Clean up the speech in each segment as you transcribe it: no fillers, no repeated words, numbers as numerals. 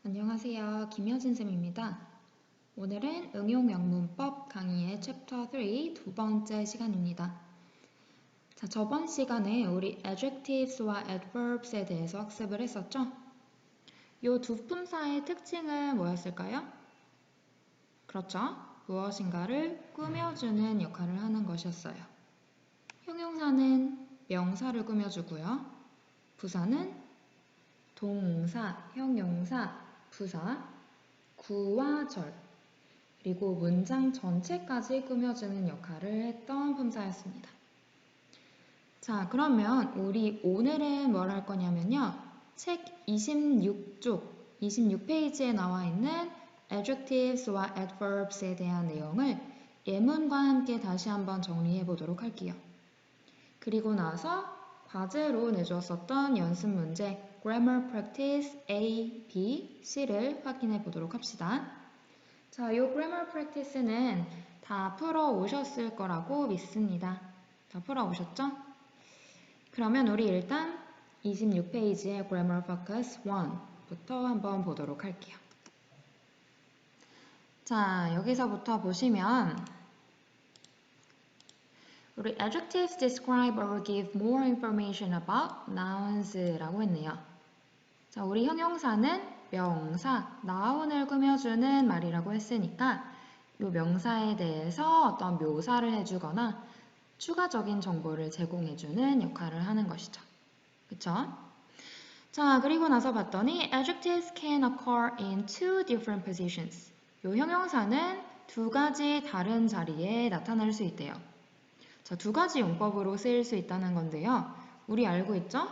안녕하세요. 김효진 쌤입니다. 오늘은 응용영문법 강의의 챕터 3 두 번째 시간입니다. 자, 저번 시간에 우리 adjectives와 adverbs에 대해서 학습을 했었죠? 이 두 품사의 특징은 뭐였을까요? 그렇죠. 무엇인가를 꾸며주는 역할을 하는 것이었어요. 형용사는 명사를 꾸며주고요. 부사는 동사, 형용사, 부사, 구와 절, 그리고 문장 전체까지 꾸며주는 역할을 했던 품사였습니다. 자, 그러면 우리 오늘은 뭘 할 거냐면요. 책 26페이지에 나와 있는 adjectives와 adverbs에 대한 내용을 예문과 함께 다시 한번 정리해 보도록 할게요. 그리고 나서 과제로 내주었었던 연습 문제 Grammar Practice A, B, C를 확인해 보도록 합시다. 자, 이 Grammar Practice는 다 풀어 오셨을 거라고 믿습니다. 다 풀어 오셨죠? 그러면 우리 일단 26페이지의 Grammar Focus 1부터 한번 보도록 할게요. 자, 여기서부터 보시면 우리 adjectives describe or give more information about nouns 라고 했네요. 자, 우리 형용사는 명사, noun을 꾸며주는 말이라고 했으니까 이 명사에 대해서 어떤 묘사를 해주거나 추가적인 정보를 제공해주는 역할을 하는 것이죠. 그쵸? 자, 그리고 나서 봤더니 adjectives can occur in two different positions. 이 형용사는 두 가지 다른 자리에 나타날 수 있대요. 자, 두 가지 용법으로 쓰일 수 있다는 건데요. 우리 알고 있죠?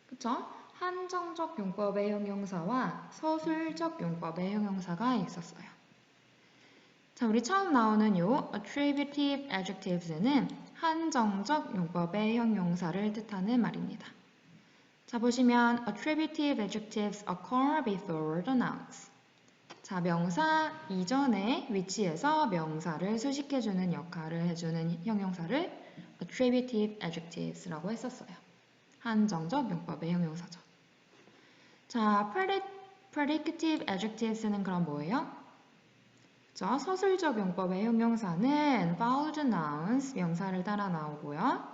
그쵸? 한정적 용법의 형용사와 서술적 용법의 형용사가 있었어요. 자, 우리 처음 나오는 요 attributive adjectives는 한정적 용법의 형용사를 뜻하는 말입니다. 자, 보시면 attributive adjectives occur before the nouns. 자, 명사 이전에 위치해서 명사를 수식해주는 역할을 해주는 형용사를 attributive adjectives라고 했었어요. 한정적 용법의 형용사죠. 자, predicative adjectives는 그럼 뭐예요? 자, 서술적 용법의 형용사는 followed nouns, 명사를 따라 나오고요.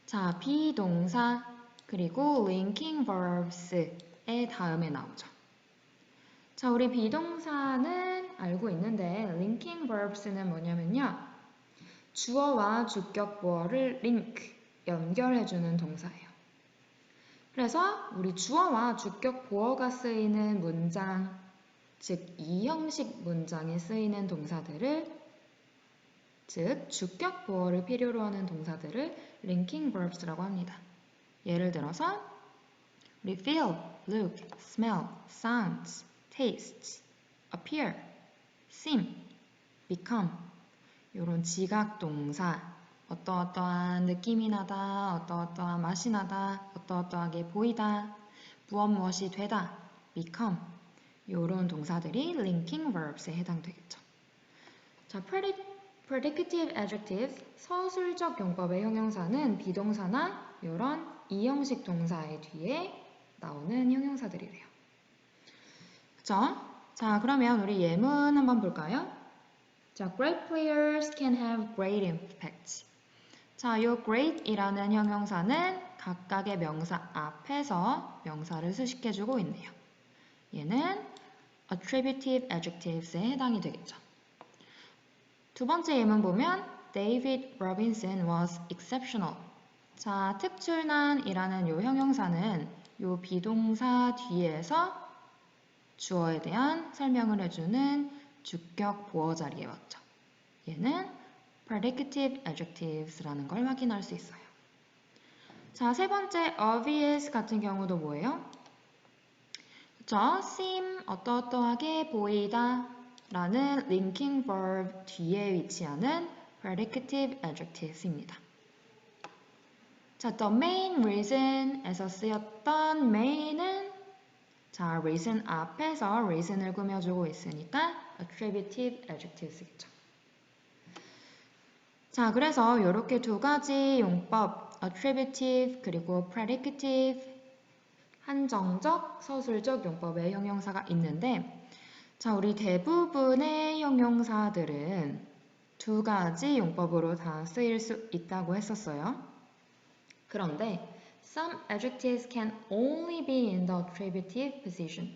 자, 비동사 그리고 linking verbs의 다음에 나오죠. 자, 우리 비동사는 알고 있는데 linking verbs는 뭐냐면요. 주어와 주격 보어를 link, 연결해주는 동사예요. 그래서 우리 주어와 주격 보어가 쓰이는 문장, 즉 이형식 문장에 쓰이는 동사들을, 즉 주격 보어를 필요로 하는 동사들을 linking verbs라고 합니다. 예를 들어서 우리 feel, look, smell, sound, taste, appear, seem, become 이런 지각 동사, 어떠어떠한 느낌이 나다, 어떠어떠한 맛이 나다, 어떠어떠하게 보이다, 무엇이 되다, become 이런 동사들이 linking verbs에 해당되겠죠. 자, predicative adjectives, 서술적 용법의 형용사는 비동사나 이런 이형식 동사의 뒤에 나오는 형용사들이래요. 그쵸? 자, 그러면 우리 예문 한번 볼까요? 자, great players can have great impact. 자, 이 great이라는 형용사는 각각의 명사 앞에서 명사를 수식해주고 있네요. 얘는 attributive adjectives에 해당이 되겠죠. 두 번째 예문 보면 David Robinson was exceptional. 자, 특출난이라는 이 형용사는 이 비동사 뒤에서 주어에 대한 설명을 해주는 주격 보어 자리에 왔죠. 얘는 predicative adjectives라는 걸 확인할 수 있어요. 자, 세 번째 obvious 같은 경우도 뭐예요? 그쵸? seem, 어떠어떠하게 보이다 라는 linking verb 뒤에 위치하는 predicative adjectives입니다. 자, the main reason에서 쓰였던 main은 자, reason 앞에서 reason을 꾸며주고 있으니까 attributive adjectives겠죠. 자, 그래서 이렇게 두 가지 용법, attributive 그리고 predicative 한정적, 서술적 용법의 형용사가 있는데 자, 우리 대부분의 형용사들은 두 가지 용법으로 다 쓰일 수 있다고 했었어요. 그런데 some adjectives can only be in the attributive position.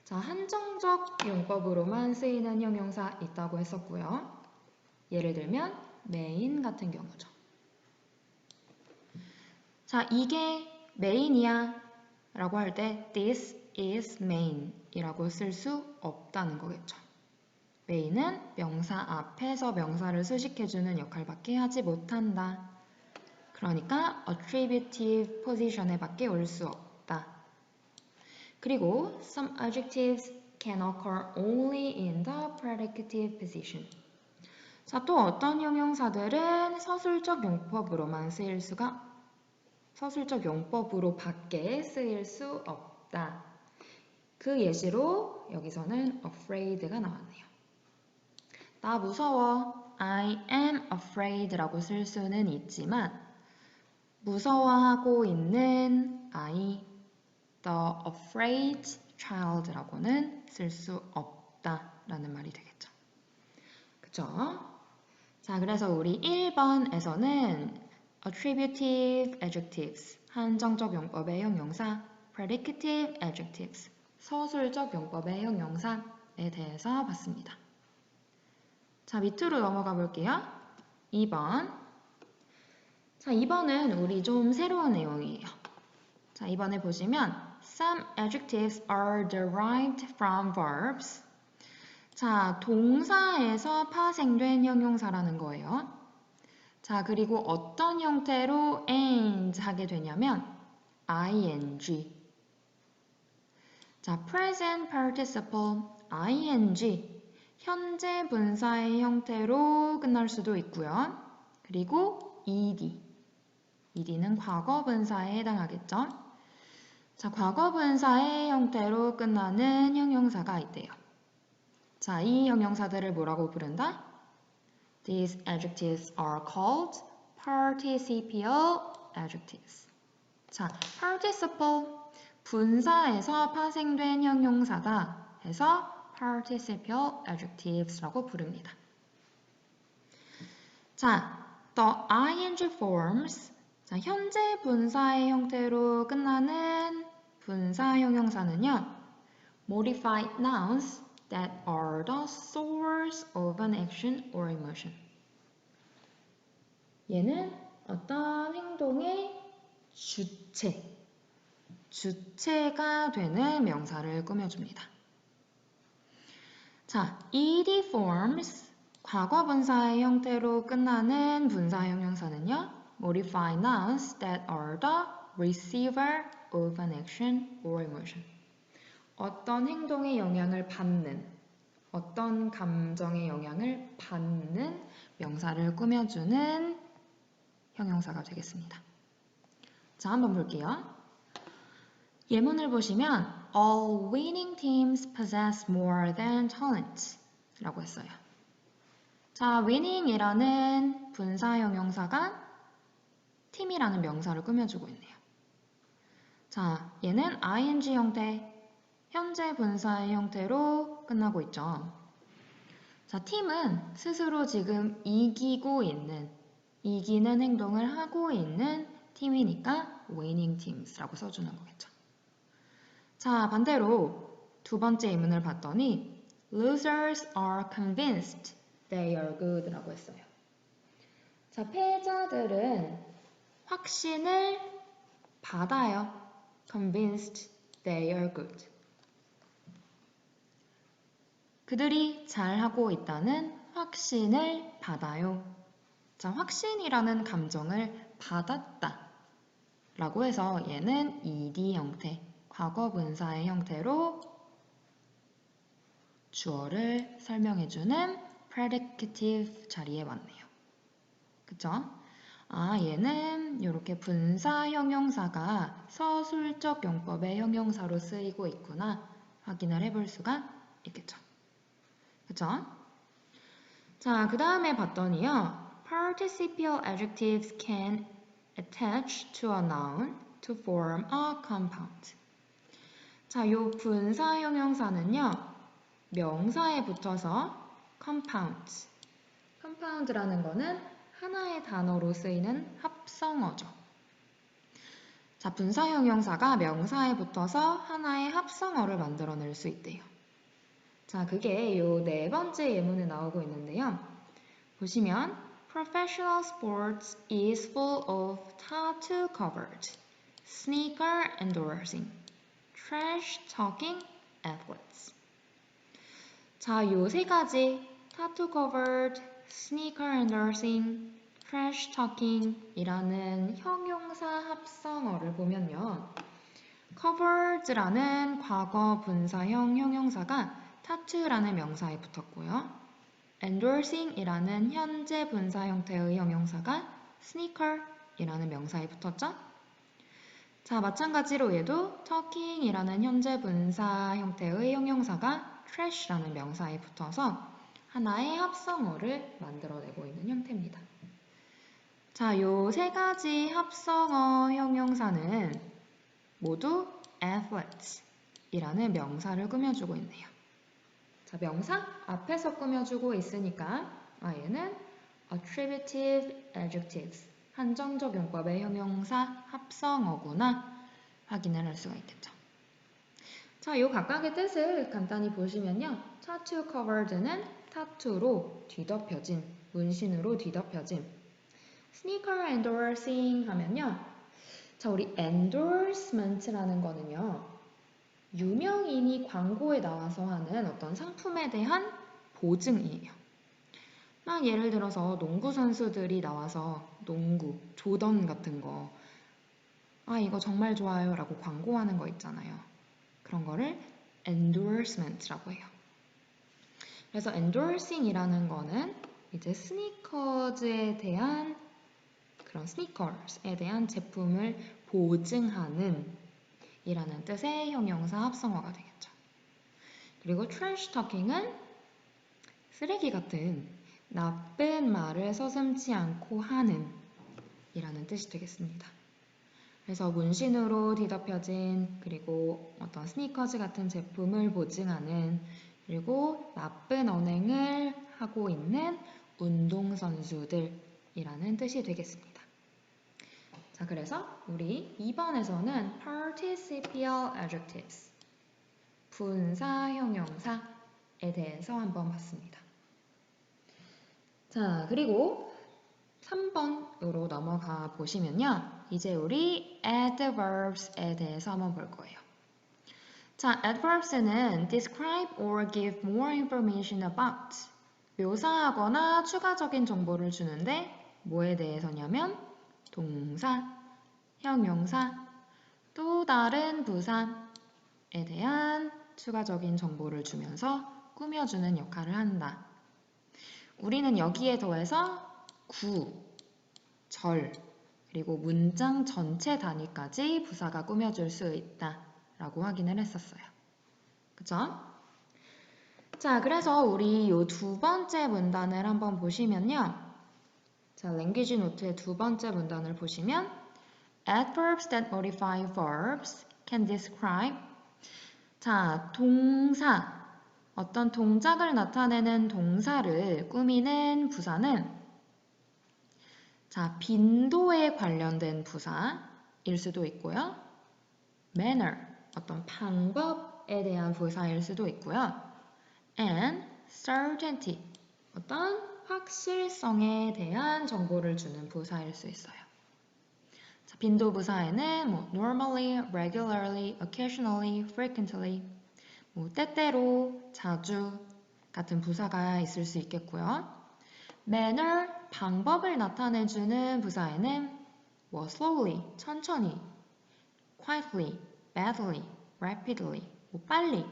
자, 한정적 용법으로만 쓰이는 형용사 있다고 했었고요. 예를 들면 main 같은 경우죠. 자, 이게 main이야 라고 할 때 this is main 이라고 쓸 수 없다는 거겠죠. main은 명사 앞에서 명사를 수식해주는 역할밖에 하지 못한다. 그러니까 attributive position에 밖에 올 수 없다. 그리고 some adjectives can occur only in the predicative position. 자, 또 어떤 형용사들은 서술적 용법으로 밖에 쓰일 수 없다. 그 예시로 여기서는 afraid가 나왔네요. 나 무서워. I am afraid라고 쓸 수는 있지만 무서워하고 있는 아이, the afraid child라고는 쓸 수 없다라는 말이 되겠죠. 그쵸? 자, 그래서 우리 1번에서는 attributive adjectives, 한정적 용법의 형용사, predicative adjectives, 서술적 용법의 형용사에 대해서 봤습니다. 자, 밑으로 넘어가 볼게요. 2번. 자, 2번은 우리 좀 새로운 내용이에요. 자, 이번에 보시면 some adjectives are derived from verbs. 자, 동사에서 파생된 형용사라는 거예요. 자, 그리고 어떤 형태로 end 하게 되냐면 ing. 자, present participle ing. 현재 분사의 형태로 끝날 수도 있고요. 그리고 ed. ed는 과거 분사에 해당하겠죠. 자, 과거 분사의 형태로 끝나는 형용사가 있대요. 자, 이 형용사들을 뭐라고 부른다? These adjectives are called participial adjectives. 자, participle, 분사에서 파생된 형용사다 해서 participial adjectives라고 부릅니다. 자, the ing forms, 자, 현재 분사의 형태로 끝나는 분사 형용사는요, modified nouns that are the source of an action or emotion. 얘는 어떤 행동의 주체가 되는 명사를 꾸며줍니다. 자, ed forms, 과거 분사의 형태로 끝나는 분사 형용사는요, modified nouns that are the receiver of an action or emotion. 어떤 행동의 영향을 받는, 어떤 감정의 영향을 받는 명사를 꾸며주는 형용사가 되겠습니다. 자, 한번 볼게요. 예문을 보시면 All winning teams possess more than talent 라고 했어요. 자, winning이라는 분사 형용사가 팀이라는 명사를 꾸며주고 있네요. 자, 얘는 ing 형태, 현재 분사의 형태로 끝나고 있죠. 자, 팀은 스스로 지금 이기는 행동을 하고 있는 팀이니까 winning teams라고 써주는 거겠죠. 자, 반대로 두 번째 예문을 봤더니 losers are convinced they are good 라고 했어요. 자, 패자들은 확신을 받아요. convinced they are good. 그들이 잘하고 있다는 확신을 받아요. 자, 확신이라는 감정을 받았다 라고 해서 얘는 ed 형태, 과거 분사의 형태로 주어를 설명해주는 predicative 자리에 왔네요. 그쵸? 아, 얘는 이렇게 분사 형용사가 서술적 용법의 형용사로 쓰이고 있구나 확인을 해볼 수가 있겠죠. 그쵸? 자, 그 다음에 봤더니요. Participial adjectives can attach to a noun to form a compound. 자, 요 분사 형용사는요, 명사에 붙어서 compound. compound라는 거는 하나의 단어로 쓰이는 합성어죠. 자, 분사 형용사가 명사에 붙어서 하나의 합성어를 만들어낼 수 있대요. 자, 그게 요 네 번째 예문에 나오고 있는데요. 보시면 Professional sports is full of tattoo covered, sneaker endorsing, trash talking athletes. 자, 요 세 가지 tattoo covered, sneaker endorsing, trash talking 이라는 형용사 합성어를 보면요. covered라는 과거 분사형 형용사가 tattoo라는 명사에 붙었고요. endorsing이라는 현재 분사 형태의 형용사가 sneaker이라는 명사에 붙었죠. 자, 마찬가지로 얘도 talking이라는 현재 분사 형태의 형용사가 trash라는 명사에 붙어서 하나의 합성어를 만들어내고 있는 형태입니다. 자, 요 세 가지 합성어 형용사는 모두 athletes이라는 명사를 꾸며주고 있네요. 자, 명사 앞에서 꾸며주고 있으니까 얘는 attributive adjectives, 한정적 용법의 형용사 합성어구나 확인을 할 수가 있겠죠. 자, 요 각각의 뜻을 간단히 보시면요. tattoo covered는 타투로 뒤덮여진, 문신으로 뒤덮여진. sneaker endorsing 하면요. 자, 우리 endorsement라는 거는요. 유명인이 광고에 나와서 하는 어떤 상품에 대한 보증이에요. 막 예를 들어서 농구 선수들이 나와서 농구, 조던 같은 거 이거 정말 좋아요 라고 광고하는 거 있잖아요. 그런 거를 endorsement라고 해요. 그래서 endorsing이라는 거는 이제 스니커즈에 대한 그런 스니커즈에 대한 제품을 보증하는 이라는 뜻의 형용사 합성어가 되겠죠. 그리고 trash talking은 쓰레기 같은 나쁜 말을 서슴지 않고 하는 이라는 뜻이 되겠습니다. 그래서 문신으로 뒤덮여진 그리고 어떤 스니커즈 같은 제품을 보증하는 그리고 나쁜 언행을 하고 있는 운동선수들이라는 뜻이 되겠습니다. 자, 그래서 우리 2번에서는 participial adjectives, 분사 형용사에 대해서 한번 봤습니다. 자, 그리고 3번으로 넘어가 보시면요. 이제 우리 adverbs에 대해서 한번 볼 거예요. 자, adverbs는 describe or give more information about, 묘사하거나 추가적인 정보를 주는데 뭐에 대해서냐면 동사, 형용사, 또 다른 부사에 대한 추가적인 정보를 주면서 꾸며주는 역할을 한다. 우리는 여기에 더해서 구, 절, 그리고 문장 전체 단위까지 부사가 꾸며줄 수 있다 라고 확인을 했었어요. 그쵸? 자, 그래서 우리 이 두 번째 문단을 한번 보시면요. 자, 랭귀지 노트의 두 번째 문단을 보시면 adverbs that modify verbs can describe. 자, 동사, 어떤 동작을 나타내는 동사를 꾸미는 부사는 자, 빈도에 관련된 부사일 수도 있고요. manner, 어떤 방법에 대한 부사일 수도 있고요. and certainty, 어떤 확실성에 대한 정보를 주는 부사일 수 있어요. 자, 빈도 부사에는 normally, regularly, occasionally, frequently, 때때로, 자주 같은 부사가 있을 수 있겠고요. manner, 방법을 나타내주는 부사에는 slowly, 천천히, quietly, badly, rapidly, 빨리,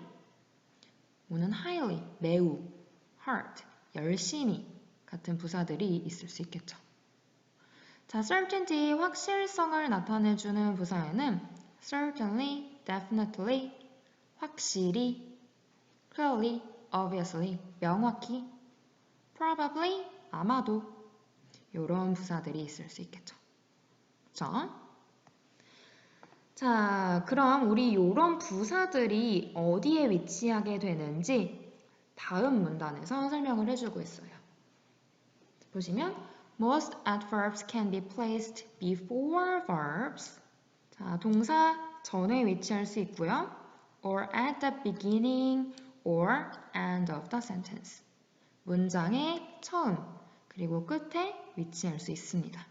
는 highly, 매우, hard, 열심히 같은 부사들이 있을 수 있겠죠. 자, certainty, 확실성을 나타내주는 부사에는 certainly, definitely, 확실히, clearly, obviously, 명확히, probably, 아마도 이런 부사들이 있을 수 있겠죠. 그쵸? 자, 그럼 우리 요런 부사들이 어디에 위치하게 되는지 다음 문단에서 설명을 해주고 있어요. 보시면 most adverbs can be placed before verbs. 자, 동사 전에 위치할 수 있고요. or at the beginning or end of the sentence. 문장의 처음 그리고 끝에 위치할 수 있습니다.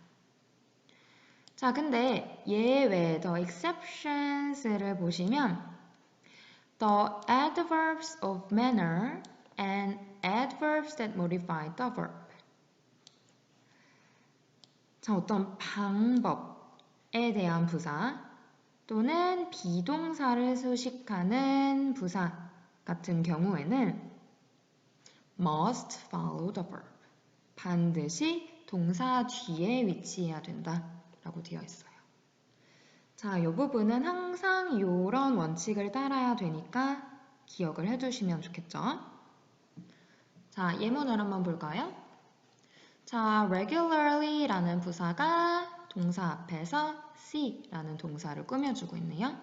자, 근데 예외, the exceptions를 보시면 the adverbs of manner and adverbs that modify the verb. 자, 어떤 방법에 대한 부사 또는 비동사를 수식하는 부사 같은 경우에는 must follow the verb. 반드시 동사 뒤에 위치해야 된다 라고 되어 있어요. 자, 이 부분은 항상 이런 원칙을 따라야 되니까 기억을 해두시면 좋겠죠. 자, 예문을 한번 볼까요? 자, regularly 라는 부사가 동사 앞에서 see 라는 동사를 꾸며주고 있네요.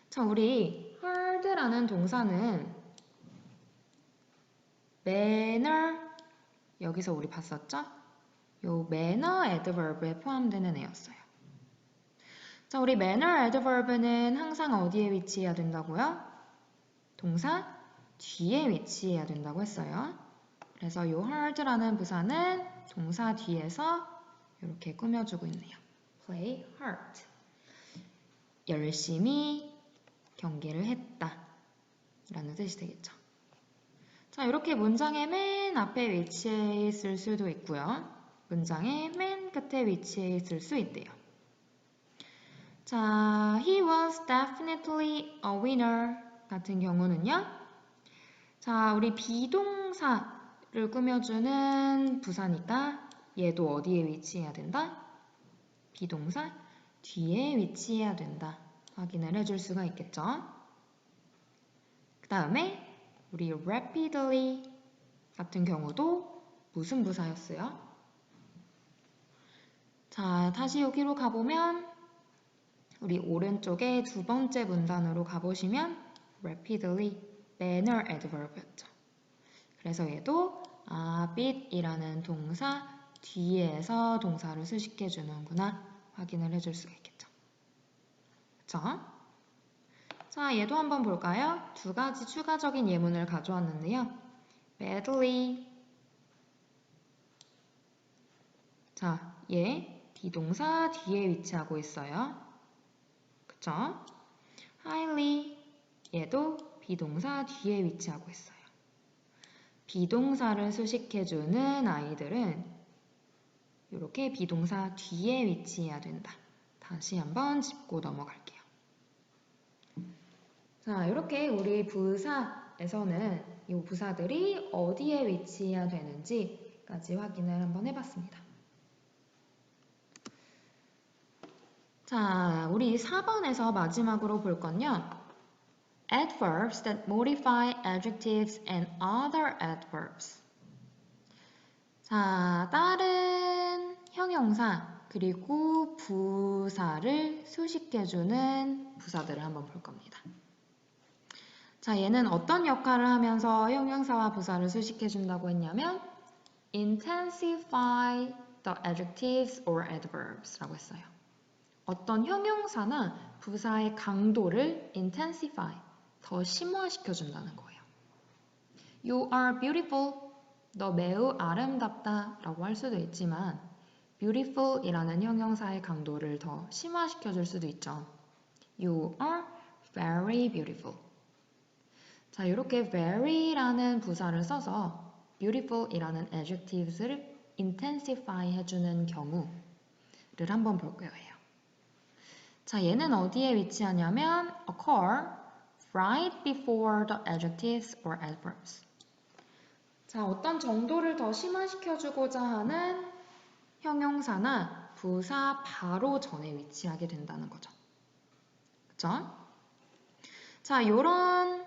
자, 우리 hard 라는 동사는 manner, 여기서 우리 봤었죠? 요 manner adverb에 포함되는 애였어요. 자, 우리 manner adverb는 항상 어디에 위치해야 된다고요? 동사 뒤에 위치해야 된다고 했어요. 그래서 요 hard라는 부사는 동사 뒤에서 이렇게 꾸며주고 있네요. play hard. 열심히 경기를 했다 라는 뜻이 되겠죠. 자, 이렇게 문장의 맨 앞에 위치해 있을 수도 있고요. 문장의 맨 끝에 위치해 있을 수 있대요. 자, he was definitely a winner 같은 경우는요. 자, 우리 비동사를 꾸며주는 부사니까 얘도 어디에 위치해야 된다? 비동사 뒤에 위치해야 된다. 확인을 해줄 수가 있겠죠. 그 다음에 우리 rapidly 같은 경우도 무슨 부사였어요? 자, 다시 여기로 가보면 우리 오른쪽에 두 번째 문단으로 가보시면 rapidly manner adverb였죠. 그래서 얘도 bit이라는 동사 뒤에서 동사를 수식해주는구나 확인을 해줄 수가 있겠죠. 그쵸? 자, 얘도 한번 볼까요? 두 가지 추가적인 예문을 가져왔는데요. badly. 자, 얘 비동사 뒤에 위치하고 있어요. 그쵸? highly. 얘도 비동사 뒤에 위치하고 있어요. 비동사를 수식해주는 아이들은 이렇게 비동사 뒤에 위치해야 된다. 다시 한번 짚고 넘어갈게요. 자, 이렇게 우리 부사에서는 이 부사들이 어디에 위치해야 되는지까지 확인을 한번 해봤습니다. 자, 우리 4번에서 마지막으로 볼 건요. Adverbs that modify adjectives and other adverbs. 자, 다른 형용사 그리고 부사를 수식해주는 부사들을 한번 볼 겁니다. 자, 얘는 어떤 역할을 하면서 형용사와 부사를 수식해준다고 했냐면 intensify the adjectives or adverbs 라고 했어요. 어떤 형용사나 부사의 강도를 intensify, 더 심화시켜준다는 거예요. You are beautiful, 너 매우 아름답다 라고 할 수도 있지만 beautiful 이라는 형용사의 강도를 더 심화시켜줄 수도 있죠. You are very beautiful. 자, 이렇게 very라는 부사를 써서 beautiful 이라는 adjectives를 intensify 해주는 경우를 한번 볼 거예요. 자, 얘는 어디에 위치하냐면 occur right before the adjectives or adverbs. 자, 어떤 정도를 더 심화시켜주고자 하는 형용사나 부사 바로 전에 위치하게 된다는 거죠. 그쵸? 자, 요런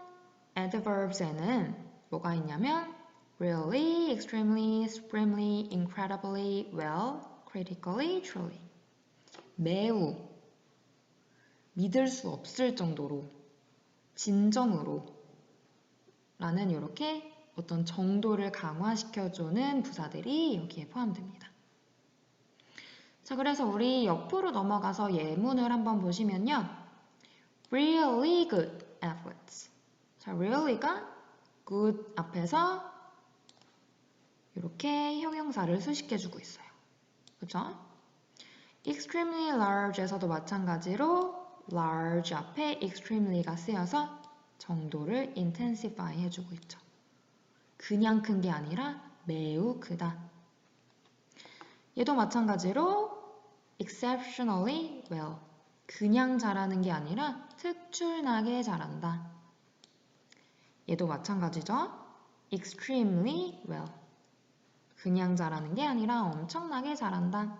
adverbs에는 뭐가 있냐면 really, extremely, supremely, incredibly, well, critically, truly. 매우, 믿을 수 없을 정도로, 진정으로 라는 이렇게 어떤 정도를 강화시켜주는 부사들이 여기에 포함됩니다. 자, 그래서 우리 옆으로 넘어가서 예문을 한번 보시면요. Really good athletes. 자, really가 good 앞에서 이렇게 형용사를 수식해주고 있어요. 그죠? extremely large에서도 마찬가지로 large 앞에 extremely가 쓰여서 정도를 intensify 해주고 있죠. 그냥 큰 게 아니라 매우 크다. 얘도 마찬가지로 exceptionally well. 그냥 잘하는 게 아니라 특출나게 잘한다. 얘도 마찬가지죠. extremely well. 그냥 잘하는 게 아니라 엄청나게 잘한다.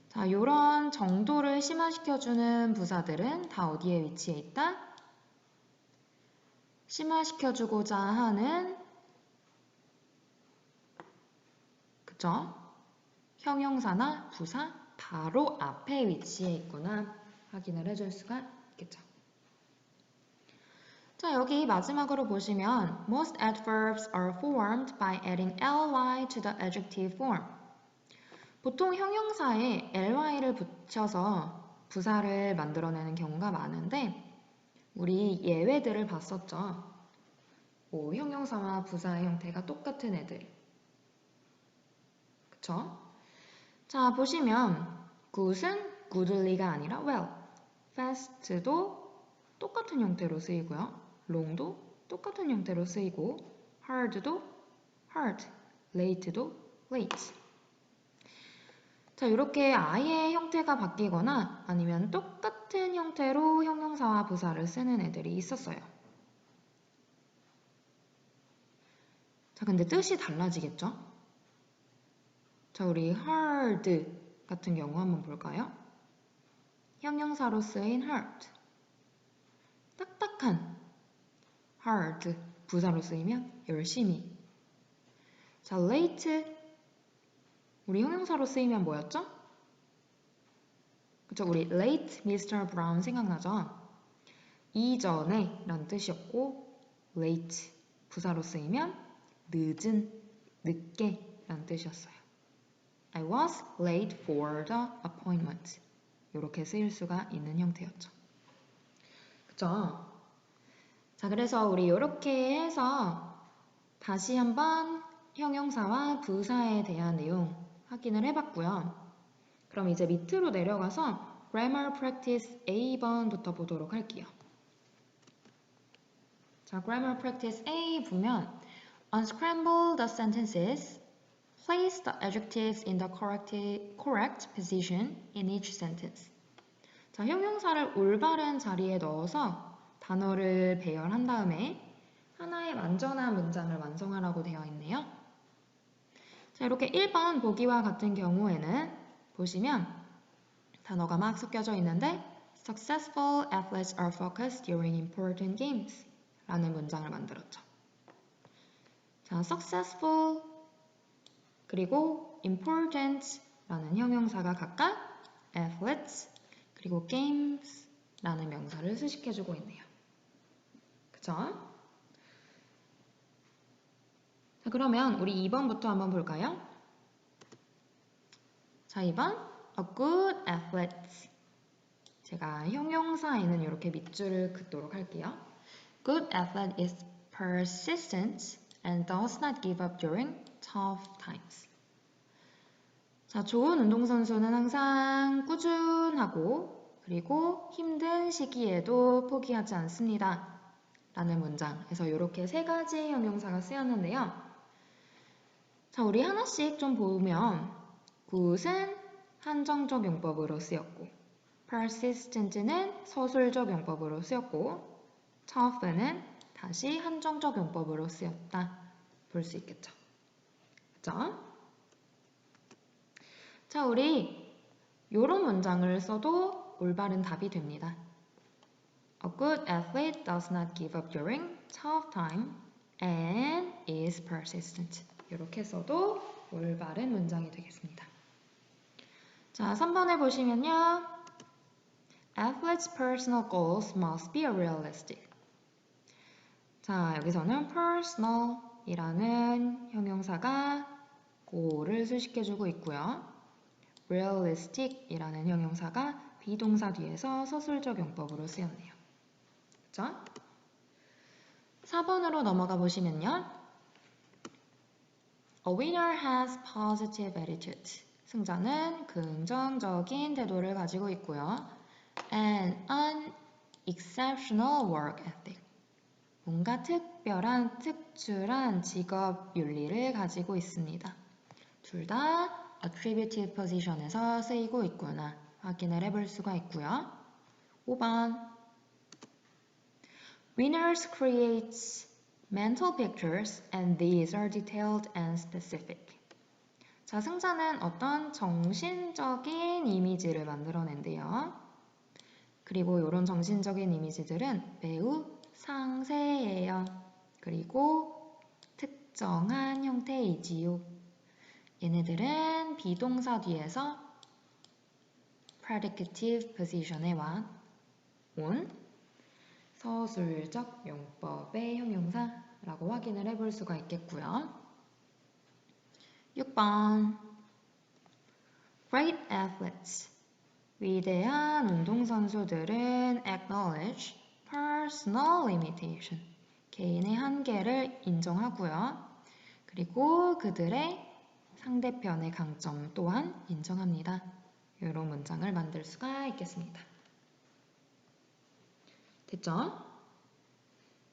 자, 요런 정도를 심화시켜주는 부사들은 다 어디에 위치해 있다? 심화시켜주고자 하는 그쵸? 형용사나 부사 바로 앞에 위치해 있구나 확인을 해줄 수가 있겠죠. 자, 여기 마지막으로 보시면 Most adverbs are formed by adding ly to the adjective form. 보통 형용사에 ly를 붙여서 부사를 만들어내는 경우가 많은데 우리 예외들을 봤었죠. 뭐 형용사와 부사의 형태가 똑같은 애들. 그쵸? 자, 보시면 good은 goodly가 아니라 well. fast도 똑같은 형태로 쓰이고요. long도 똑같은 형태로 쓰이고 hard도 hard, late도 late. 자, 이렇게 아예 형태가 바뀌거나 아니면 똑같은 형태로 형용사와 부사를 쓰는 애들이 있었어요. 자, 근데 뜻이 달라지겠죠? 자, 우리 hard 같은 경우 한번 볼까요? 형용사로 쓰인 hard. 딱딱한 hard. 부사로 쓰이면 열심히. 자, late. 우리 형용사로 쓰이면 뭐였죠? 그쵸? 우리 late Mr. Brown 생각나죠? 이전에 라는 뜻이었고 late 부사로 쓰이면 늦은, 늦게 라는 뜻이었어요. I was late for the appointment. 이렇게 쓰일 수가 있는 형태였죠. 그쵸? 자, 그래서 우리 이렇게 해서 다시 한번 형용사와 부사에 대한 내용 확인을 해봤고요. 그럼 이제 밑으로 내려가서 Grammar Practice A번부터 보도록 할게요. 자, Grammar Practice A 보면 Unscramble the sentences. Place the adjectives in the correct position in each sentence. 자, 형용사를 올바른 자리에 넣어서 단어를 배열한 다음에 하나의 완전한 문장을 완성하라고 되어 있네요. 자, 이렇게 1번 보기와 같은 경우에는 보시면 단어가 막 섞여져 있는데 Successful athletes are focused during important games 라는 문장을 만들었죠. 자, successful 그리고 important 라는 형용사가 각각 athletes 그리고 games 라는 명사를 수식해주고 있네요. 그쵸? 자, 그러면 우리 2번부터 한번 볼까요? 자, 2번 A good athlete. 제가 형용사에는 이렇게 밑줄을 긋도록 할게요. Good athlete is persistent and does not give up during tough times. 자, 좋은 운동선수는 항상 꾸준하고 그리고 힘든 시기에도 포기하지 않습니다. 라는 문장에서 이렇게 세 가지 형용사가 쓰였는데요. 자, 우리 하나씩 좀 보면 good은 한정적 용법으로 쓰였고 persistent는 서술적 용법으로 쓰였고 tough는 다시 한정적 용법으로 쓰였다 볼 수 있겠죠. 그죠? 자, 우리 이런 문장을 써도 올바른 답이 됩니다. A good athlete does not give up during tough time and is persistent. 이렇게 써도 올바른 문장이 되겠습니다. 자, 3번을 보시면요. Athletes' personal goals must be realistic. 자, 여기서는 personal이라는 형용사가 goal을 수식해주고 있고요. realistic이라는 형용사가 비동사 뒤에서 서술적 용법으로 쓰였네요. 그렇죠? 4번으로 넘어가 보시면요. A winner has positive attitude. 승자는 긍정적인 태도를 가지고 있고요. And an exceptional work ethic. 뭔가 특출한 직업 윤리를 가지고 있습니다. 둘 다 attributive position에서 쓰이고 있구나 확인을 해볼 수가 있고요. 5번 Winners creates mental pictures and these are detailed and specific. 자, 승자는 어떤 정신적인 이미지를 만들어낸대요. 그리고 이런 정신적인 이미지들은 매우 상세해요. 그리고 특정한 형태이지요. 얘네들은 비동사 뒤에서 predicative position에 온 서술적 용법의 형용사라고 확인을 해볼 수가 있겠고요. 6번 Great athletes 위대한 운동선수들은 acknowledge personal limitation 개인의 한계를 인정하고요. 그리고 그들의 상대편의 강점 또한 인정합니다. 이런 문장을 만들 수가 있겠습니다. 됐죠?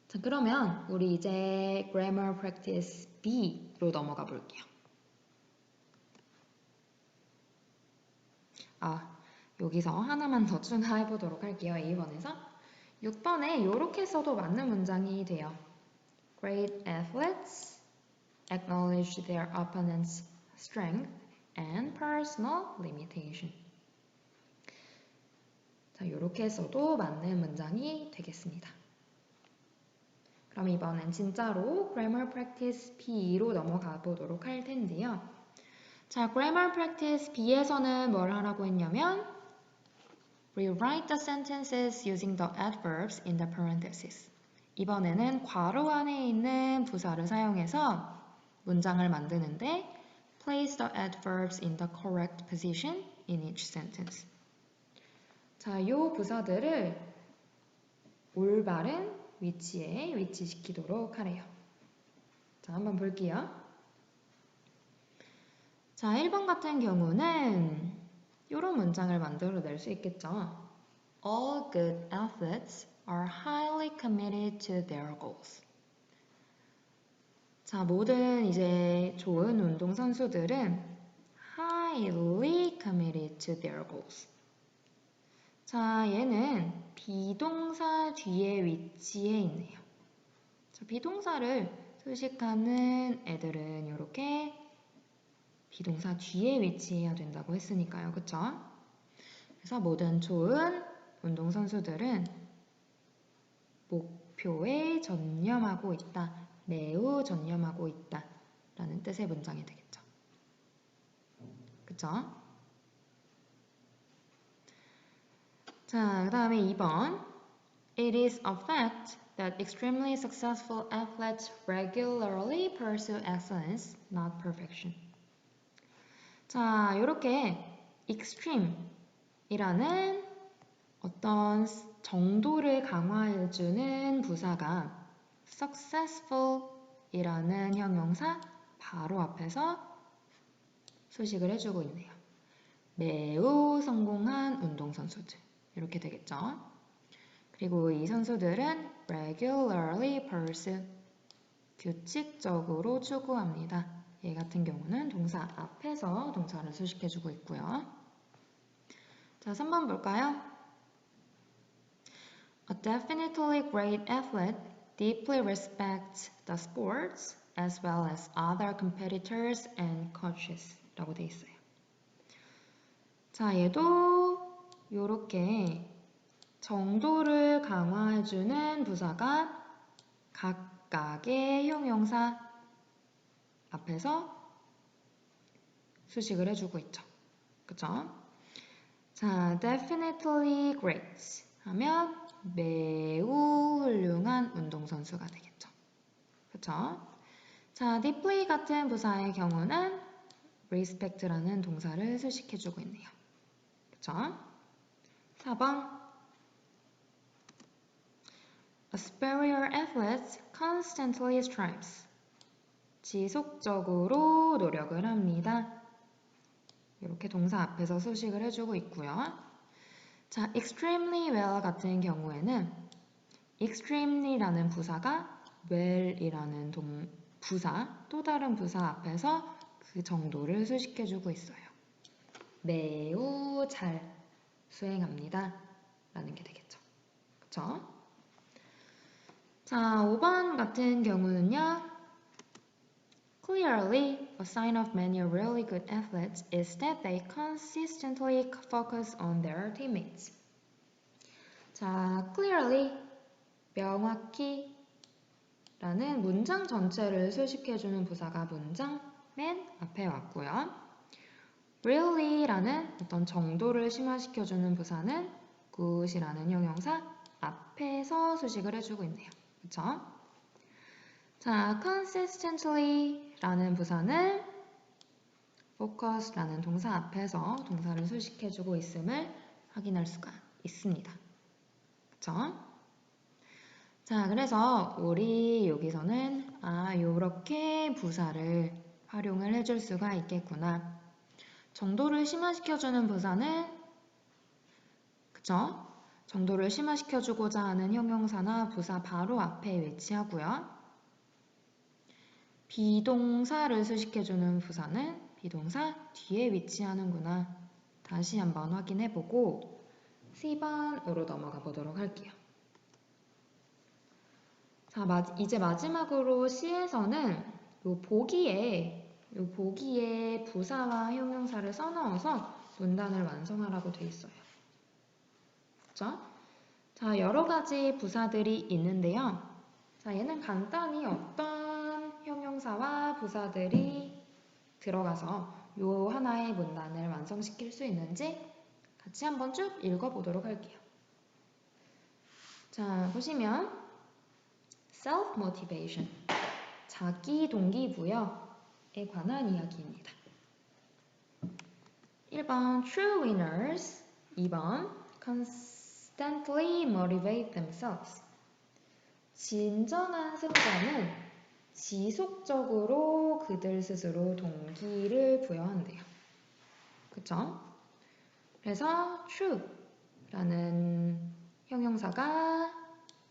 자, 그러면 우리 이제 Grammar Practice B로 넘어가 볼게요. 여기서 하나만 더 추가해 보도록 할게요. 2번에서 6번에 이렇게 써도 맞는 문장이 돼요. Great athletes acknowledge their opponent's strength and personal limitation. 자, 이렇게 써도 맞는 문장이 되겠습니다. 그럼 이번엔 진짜로 Grammar Practice B로 넘어가 보도록 할 텐데요. 자, Grammar Practice B에서는 뭘 하라고 했냐면 Rewrite the sentences using the adverbs in the parentheses. 이번에는 괄호 안에 있는 부사를 사용해서 문장을 만드는데 Place the adverbs in the correct position in each sentence. 자, 이 부사들을 올바른 위치에 위치시키도록 하래요. 자, 한번 볼게요. 자, 1번 같은 경우는 이런 문장을 만들어낼 수 있겠죠. All good athletes are highly committed to their goals. 자, 모든 이제 좋은 운동선수들은 highly committed to their goals. 자, 얘는 비동사 뒤에 위치해 있네요. 자, 비동사를 수식하는 애들은 이렇게 비동사 뒤에 위치해야 된다고 했으니까요. 그쵸? 그래서 모든 좋은 운동선수들은 목표에 전념하고 있다. 매우 전념하고 있다. 라는 뜻의 문장이 되겠죠. 그쵸? 자, 그 다음에 2번. It is a fact that extremely successful athletes regularly pursue excellence, not perfection. 자, 이렇게 extreme이라는 어떤 정도를 강화해주는 부사가 successful이라는 형용사 바로 앞에서 수식을 해주고 있네요. 매우 성공한 운동선수들 이렇게 되겠죠. 그리고 이 선수들은 regularly pursue 규칙적으로 추구합니다. 얘 같은 경우는 동사 앞에서 동사를 수식해주고 있고요. 자, 3번 볼까요? A definitely great athlete deeply respects the sports as well as other competitors and coaches 라고 돼 있어요. 자, 얘도 이렇게 정도를 강화해주는 부사가 각각의 형용사 앞에서 수식을 해주고 있죠. 그쵸? 자, definitely great 하면 매우 훌륭한 운동선수가 되겠죠. 그쵸? 자, deeply 같은 부사의 경우는 respect라는 동사를 수식해주고 있네요. 그쵸? 4번 A superior athlete constantly strives. 지속적으로 노력을 합니다. 이렇게 동사 앞에서 수식을 해주고 있고요. 자, extremely well 같은 경우에는 extremely라는 부사가 well이라는 부사, 또 다른 부사 앞에서 그 정도를 수식해주고 있어요. 매우 잘 수행합니다. 라는 게 되겠죠. 그쵸? 자, 5번 같은 경우는요. Clearly, a sign of many really good athletes is that they consistently focus on their teammates. 자, clearly, 명확히 라는 문장 전체를 수식해주는 부사가 문장 맨 앞에 왔고요. really라는 어떤 정도를 심화시켜주는 부사는 good이라는 형용사 앞에서 수식을 해주고 있네요. 그쵸? 자, consistently라는 부사는 focus라는 동사 앞에서 동사를 수식해주고 있음을 확인할 수가 있습니다. 그쵸? 자, 그래서 우리 여기서는 요렇게 부사를 활용을 해줄 수가 있겠구나. 정도를 심화시켜주는 부사는 그쵸? 정도를 심화시켜주고자 하는 형용사나 부사 바로 앞에 위치하고요. 비동사를 수식해주는 부사는 비동사 뒤에 위치하는구나. 다시 한번 확인해보고 C번으로 넘어가 보도록 할게요. 자, 이제 마지막으로 C에서는 요 보기에 부사와 형용사를 써넣어서 문단을 완성하라고 되어 있어요. 그쵸? 자, 여러 가지 부사들이 있는데요. 자, 얘는 간단히 어떤 형용사와 부사들이 들어가서 요 하나의 문단을 완성시킬 수 있는지 같이 한번 쭉 읽어보도록 할게요. 자, 보시면 self-motivation, 자기 동기부여에 관한 이야기입니다. 1번 true winners, 2번 constantly motivate themselves. 진정한 승자는 지속적으로 그들 스스로 동기를 부여한대요. 그쵸? 그래서 true라는 형용사가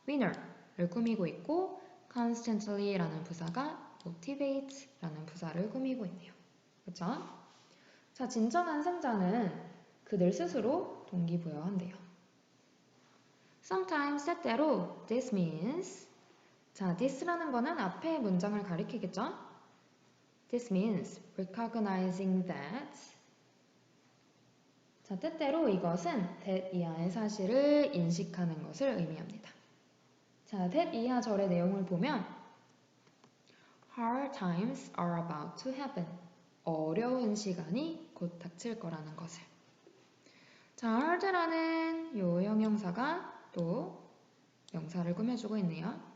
winner를 꾸미고 있고 constantly라는 부사가 motivate라는 부사를 꾸미고 있네요. 그쵸? 자, 진정한 승자는 그들 스스로 동기부여한대요. sometimes 때때로 this means 자, this라는 거는 앞에 문장을 가리키겠죠? This means recognizing that 자, 때때로 이것은 that 이하의 사실을 인식하는 것을 의미합니다. 자, that 이하 절의 내용을 보면 hard times are about to happen. 어려운 시간이 곧 닥칠 거라는 것을. 자, hard라는 요 형용사가 또 명사를 꾸며주고 있네요.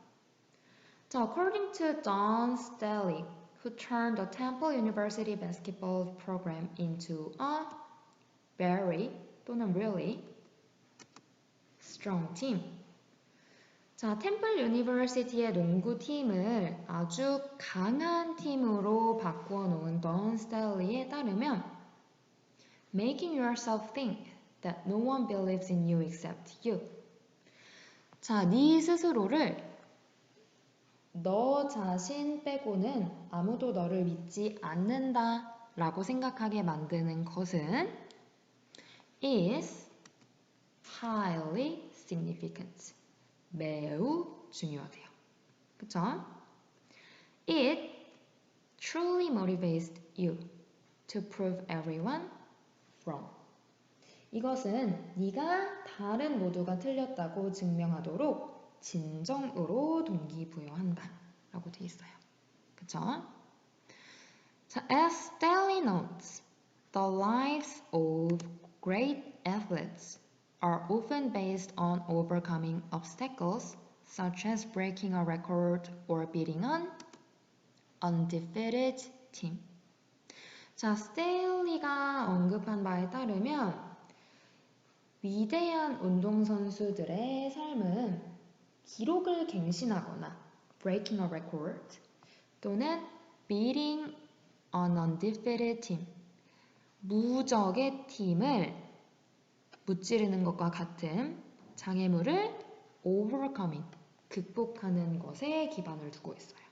자, according to Don Staley, who turned the Temple University basketball program into a very 또는 really strong team. 자, 템플 유니버시티의 농구팀을 아주 강한 팀으로 바꾸어 놓은 던 스텔리에 따르면 making yourself think that no one believes in you except you. 자, 네 스스로를 너 자신 빼고는 아무도 너를 믿지 않는다 라고 생각하게 만드는 것은 is highly significant. 매우 중요하대요. 그쵸? It truly motivates you to prove everyone wrong. 이것은 네가 다른 모두가 틀렸다고 증명하도록 진정으로 동기부여한다 라고 돼 있어요. 그쵸? 자, as Staley notes, the lives of great athletes are often based on overcoming obstacles such as breaking a record or beating an undefeated team. 자, 스테일리가 언급한 바에 따르면 위대한 운동선수들의 삶은 기록을 갱신하거나 breaking a record 또는 beating an undefeated team 무적의 팀을 무찌르는 것과 같은 장애물을 overcoming 극복하는 것에 기반을 두고 있어요.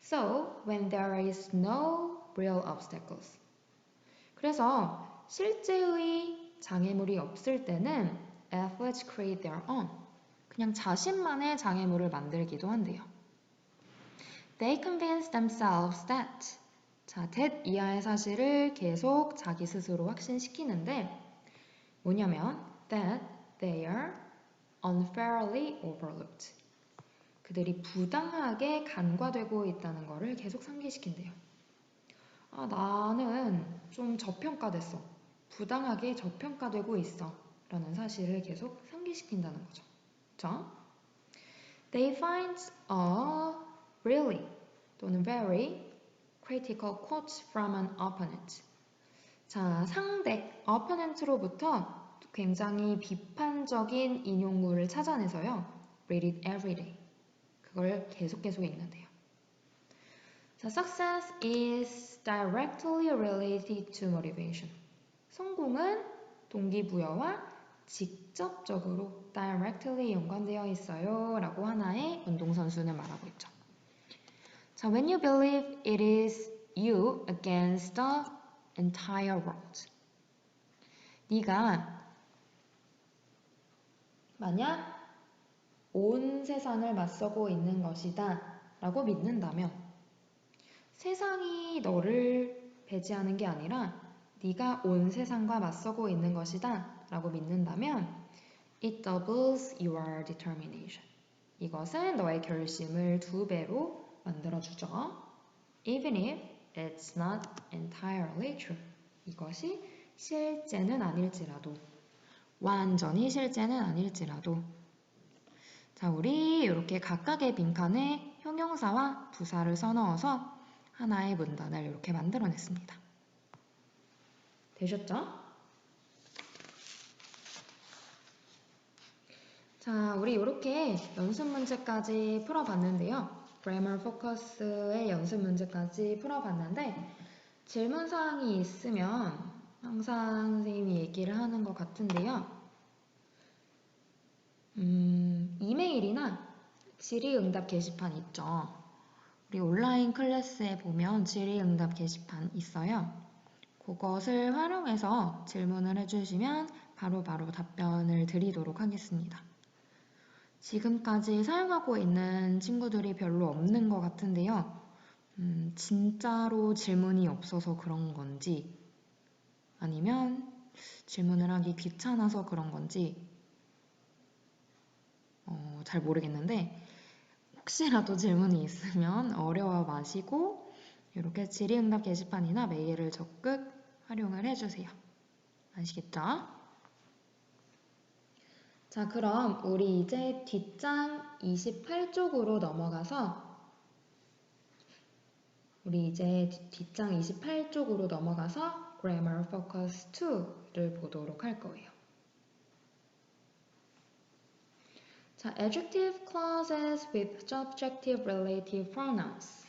So, when there is no real obstacles 그래서 실제의 장애물이 없을 때는 athletes create their own 그냥 자신만의 장애물을 만들기도 한대요. They convince themselves that 자, that 이하의 사실을 계속 자기 스스로 확신시키는데 뭐냐면 that they are unfairly overlooked 그들이 부당하게 간과되고 있다는 것을 계속 상기시킨대요. 아, 나는 좀 저평가됐어. 부당하게 저평가되고 있어. 라는 사실을 계속 상기시킨다는 거죠. 자, They find a really 또는 very critical quotes from an opponent. 자, 상대, opponent로부터 굉장히 비판적인 인용물을 찾아내서요. Read it every day. 그걸 계속 읽는데요. 자, success is directly related to motivation. 성공은 동기부여와 직접적으로 directly 연관되어 있어요. 라고 하나의 운동선수는 말하고 있죠. 자, when you believe it is you against the entire world. 네가 만약 온 세상을 맞서고 있는 것이다 라고 믿는다면 세상이 너를 배제하는 게 아니라 네가 온 세상과 맞서고 있는 것이다 라고 믿는다면 it doubles your determination. 이것은 너의 결심을 2배로 만들어주죠. Even if it's not entirely true. 이것이 실제는 아닐지라도 완전히 실제는 아닐지라도 자, 우리 이렇게 각각의 빈칸에 형용사와 부사를 써넣어서 하나의 문단을 이렇게 만들어냈습니다. 되셨죠? 자, 우리 이렇게 연습 문제까지 풀어봤는데요. Grammar Focus의 연습 문제까지 풀어봤는데 질문사항이 있으면 항상 선생님이 얘기를 하는 것 같은데요. 이메일이나 질의응답 게시판 있죠. 우리 온라인 클래스에 보면 질의응답 게시판 있어요. 그것을 활용해서 질문을 해주시면 바로바로 답변을 드리도록 하겠습니다. 지금까지 사용하고 있는 친구들이 별로 없는 것 같은데요. 진짜로 질문이 없어서 그런 건지 아니면 질문을 하기 귀찮아서 그런 건지 잘 모르겠는데 혹시라도 질문이 있으면 어려워 마시고 이렇게 질의응답 게시판이나 메일을 적극 활용을 해주세요. 아시겠죠? 자, 그럼 우리 이제 뒷장 28쪽으로 넘어가서 Grammar Focus 2를 보도록 할 거예요. 자, Adjective clauses with subjective relative pronouns.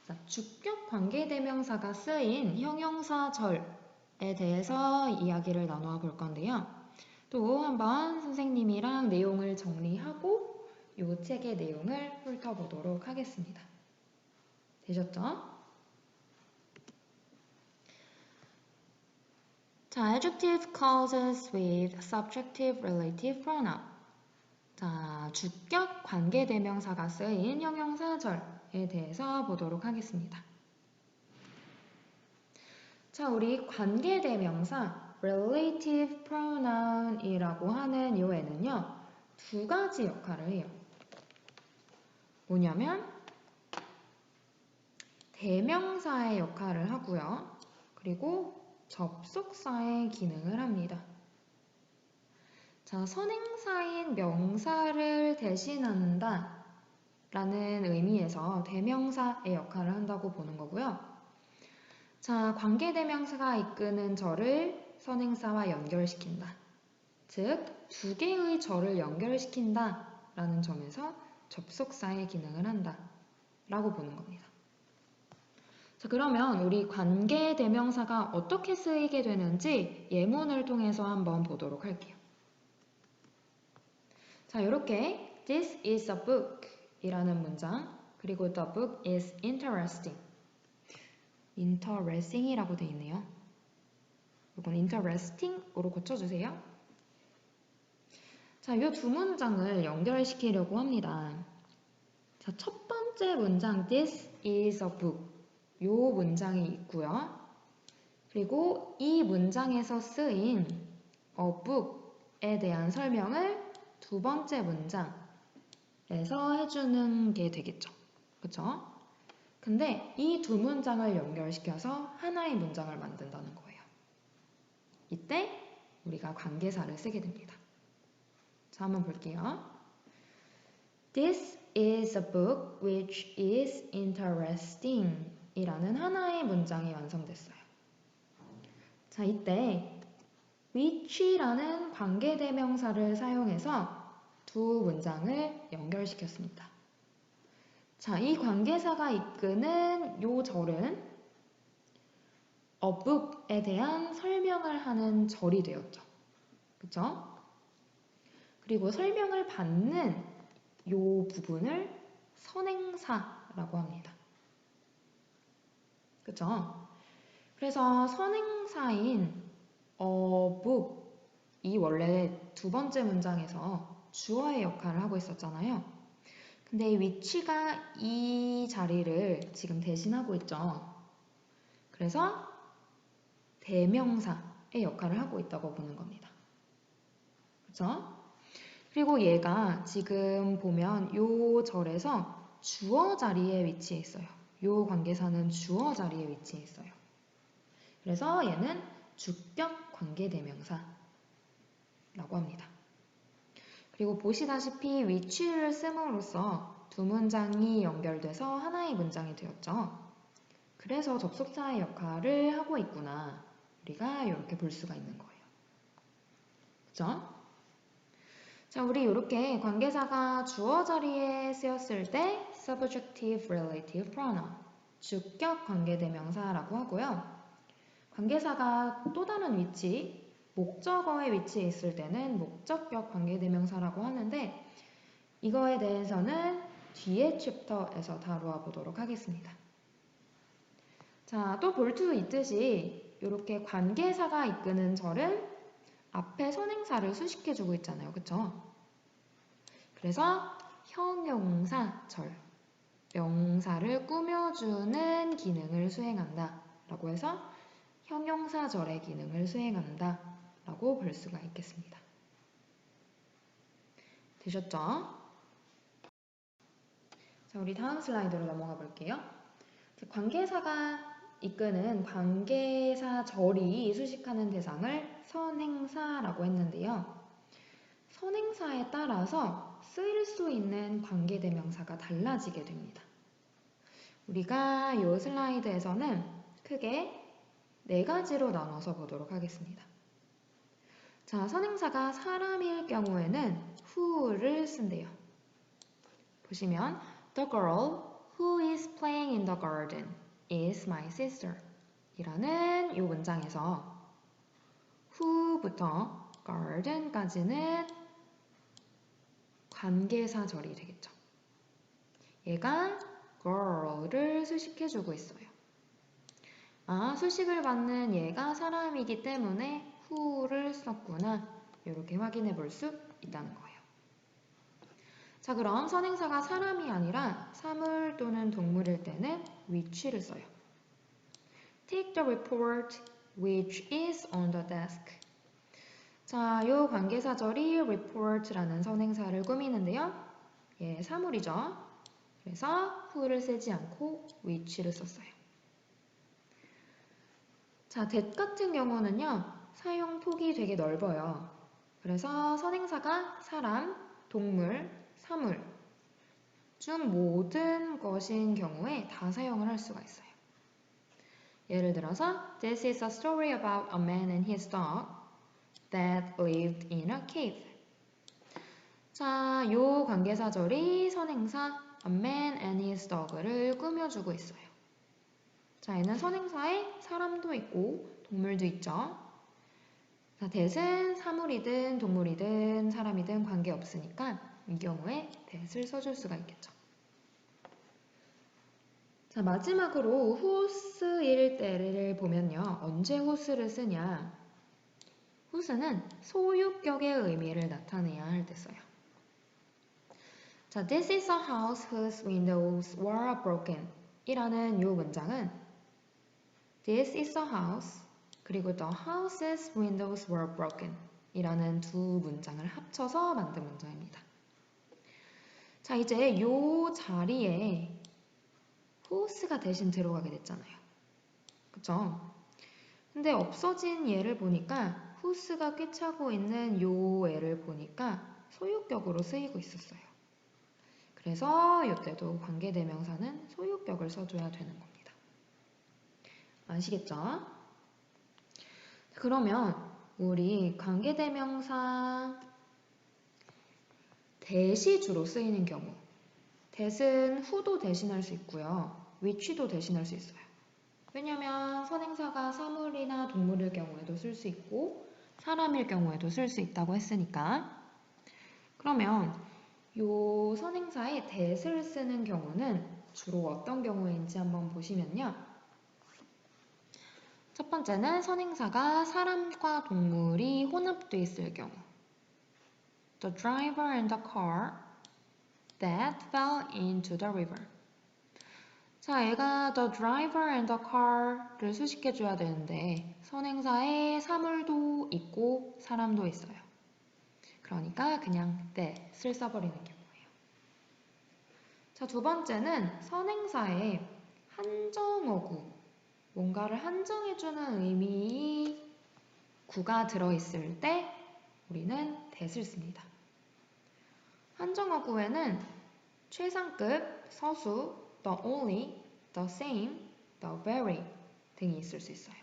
자, 주격 관계대명사가 쓰인 형용사절에 대해서 이야기를 나누어 볼 건데요. 또 한번 선생님이랑 내용을 정리하고 이 책의 내용을 훑어보도록 하겠습니다. 되셨죠? 자, Adjective clauses with subjective relative pronoun. 자, 주격 관계대명사가 쓰인 형용사절에 대해서 보도록 하겠습니다. 자, 우리 관계대명사 relative pronoun이라고 하는 요에는요, 2가지 역할을 해요. 뭐냐면 대명사의 역할을 하고요. 그리고 접속사의 기능을 합니다. 자, 선행사인 명사를 대신한다 라는 의미에서 대명사의 역할을 한다고 보는 거고요. 자, 관계대명사가 이끄는 절을 선행사와 연결시킨다. 즉, 두 개의 절을 연결시킨다 라는 점에서 접속사의 기능을 한다 라고 보는 겁니다. 자, 그러면 우리 관계대명사가 어떻게 쓰이게 되는지 예문을 통해서 한번 보도록 할게요. 자, 이렇게 This is a book 이라는 문장, 그리고 The book is interesting. interesting이라고 되어 있네요. 이건 interesting으로 고쳐주세요. 자, 이 두 문장을 연결시키려고 합니다. 자, 첫 번째 문장 This is a book. 이 문장이 있고요. 그리고 이 문장에서 쓰인 a book에 대한 설명을 두 번째 문장에서 해주는 게 되겠죠. 그쵸? 근데 이 두 문장을 연결시켜서 하나의 문장을 만든다는 거예요. 이때 우리가 관계사를 쓰게 됩니다. 자, 한번 볼게요. This is a book which is interesting 이라는 하나의 문장이 완성됐어요. 자, 이때 which라는 관계대명사를 사용해서 두 문장을 연결시켰습니다. 자, 이 관계사가 이끄는 요 절은 a book에 대한 설명을 하는 절이 되었죠. 그쵸? 그리고 설명을 받는 요 부분을 선행사라고 합니다. 그쵸? 그래서 선행사인 a book이 원래 두 번째 문장에서 주어의 역할을 하고 있었잖아요. 근데 which가 이 자리를 지금 대신하고 있죠. 그래서 대명사의 역할을 하고 있다고 보는 겁니다. 그쵸? 그리고 얘가 지금 보면 요 절에서 주어 자리에 위치해 있어요. 요 관계사는 주어 자리에 위치해 있어요. 그래서 얘는 주격 관계대명사라고 합니다. 그리고 보시다시피 which를 씀으로써 두 문장이 연결돼서 하나의 문장이 되었죠. 그래서 접속사의 역할을 하고 있구나. 우리가 이렇게 볼 수가 있는 거예요. 그죠? 자, 우리 이렇게 관계사가 주어 자리에 쓰였을 때 subjective relative pronoun, 주격 관계대명사라고 하고요. 관계사가 또 다른 위치, 목적어의 위치에 있을 때는 목적격 관계대명사라고 하는데 이거에 대해서는 뒤에 챕터에서 다루어 보도록 하겠습니다. 자, 또 볼 수 있듯이 이렇게 관계사가 이끄는 절은 앞에 선행사를 수식해주고 있잖아요. 그쵸? 그래서 형용사절, 명사를 꾸며주는 기능을 수행한다 라고 해서 형용사절의 기능을 수행한다 라고 볼 수가 있겠습니다. 되셨죠? 자, 우리 다음 슬라이드로 넘어가 볼게요. 관계사가 이끄는 관계사절이 수식하는 대상을 선행사라고 했는데요. 선행사에 따라서 쓰일 수 있는 관계대명사가 달라지게 됩니다. 우리가 이 슬라이드에서는 크게 네 가지로 나눠서 보도록 하겠습니다. 자, 선행사가 사람일 경우에는 who를 쓴대요. 보시면 The girl who is playing in the garden is my sister 이라는 이 문장에서 who부터 garden까지는 관계사절이 되겠죠. 얘가 girl을 수식해주고 있어요. 아, 수식을 받는 얘가 사람이기 때문에 who를 썼구나. 이렇게 확인해 볼 수 있다는 거예요. 자, 그럼 선행사가 사람이 아니라 사물 또는 동물일 때는 which를 써요. Take the report which is on the desk. 자, 요 관계사절이 report라는 선행사를 꾸미는데요. 예, 사물이죠. 그래서 who를 쓰지 않고 which를 썼어요. 자, that 같은 경우는요, 사용 폭이 되게 넓어요. 그래서 선행사가 사람, 동물, 사물 중 모든 것인 경우에 다 사용을 할 수가 있어요. 예를 들어서 This is a story about a man and his dog that lived in a cave. 자, 요 관계사절이 선행사 a man and his dog를 꾸며주고 있어요. 자, 얘는 선행사에 사람도 있고 동물도 있죠. 자, that은 사물이든 동물이든 사람이든 관계없으니까 이 경우에 that을 써줄 수가 있겠죠. 자, 마지막으로 whose일 때를 보면요. 언제 whose를 쓰냐? whose는 소유격의 의미를 나타내야 할 때 써요. 자, This is a house whose windows were broken 이라는 요 문장은 This is a house 그리고 the house's windows were broken 이라는 두 문장을 합쳐서 만든 문장입니다. 자, 이제 요 자리에 whose가 대신 들어가게 됐잖아요. 그쵸? 근데 없어진 예를 보니까 whose가 꿰차고 있는 요 애를 보니까 소유격으로 쓰이고 있었어요. 그래서 이때도 관계대명사는 소유격을 써줘야 되는 겁니다. 아시겠죠? 그러면 우리 관계대명사 that이 주로 쓰이는 경우 that은 who도 대신할 수 있고요. which도 대신할 수 있어요. 왜냐면 선행사가 사물이나 동물일 경우에도 쓸 수 있고 사람일 경우에도 쓸 수 있다고 했으니까 그러면 요 선행사에 that을 쓰는 경우는 주로 어떤 경우인지 한번 보시면요. 첫 번째는 선행사가 사람과 동물이 혼합되어 있을 경우 The driver and the car that fell into the river. 자, 얘가 the driver and the car를 수식해줘야 되는데 선행사에 사물도 있고 사람도 있어요. 그러니까 그냥 that을 써버리는 경우예요. 자, 두 번째는 선행사에 한정어구, 뭔가를 한정해주는 의미 구가 들어있을 때 우리는 that을 씁니다. 한정어구에는 최상급, 서수, the only, the same, the very 등이 있을 수 있어요.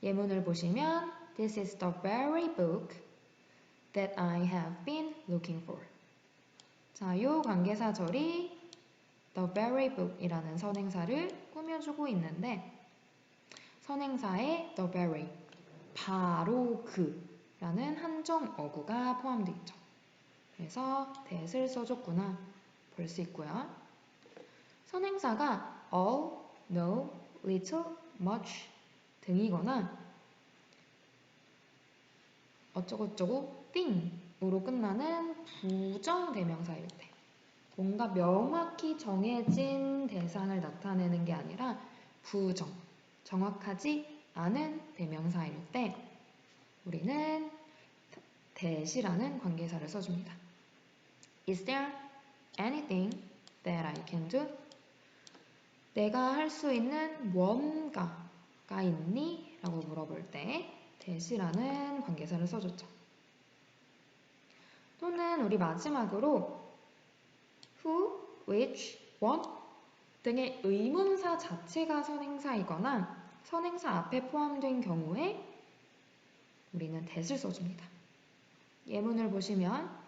예문을 보시면 This is the very book that I have been looking for. 자, 요 관계사절이 the very book 이라는 선행사를 꾸며주고 있는데 선행사에 the very, 바로 그 라는 한정어구가 포함되어 있죠. 그래서 that을 써줬구나 볼 수 있고요. 선행사가 all, no, little, much 등이거나 어쩌고저쩌고 thing으로 끝나는 부정대명사일 때 뭔가 명확히 정해진 대상을 나타내는 게 아니라 부정, 정확하지 않은 대명사일 때 우리는 that이라는 관계사를 써줍니다. Is there anything that I can do? 내가 할 수 있는 뭔가가 있니? 라고 물어볼 때 that이라는 관계사를 써줬죠. 또는 우리 마지막으로 who, which, what 등의 의문사 자체가 선행사이거나 선행사 앞에 포함된 경우에 우리는 that을 써줍니다. 예문을 보시면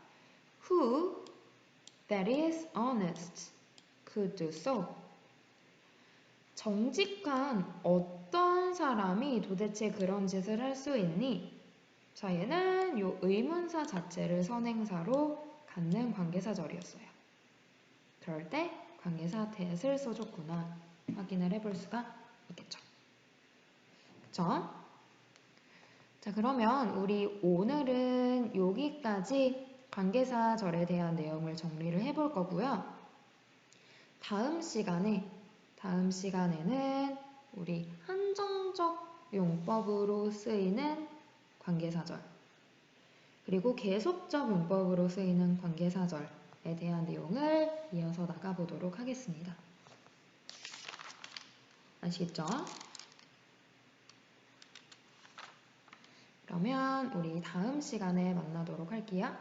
Who that is honest could do so? 정직한 어떤 사람이 도대체 그런 짓을 할 수 있니? 자, 얘는 요 의문사 자체를 선행사로 갖는 관계사절이었어요. 그럴 때 관계사 that을 써줬구나 확인을 해볼 수가 있겠죠. 그쵸? 자, 그러면 우리 오늘은 여기까지 관계사절에 대한 내용을 정리를 해볼 거고요. 다음 시간에는 우리 한정적 용법으로 쓰이는 관계사절 그리고 계속적 용법으로 쓰이는 관계사절에 대한 내용을 이어서 나가보도록 하겠습니다. 아시겠죠? 그러면 우리 다음 시간에 만나도록 할게요.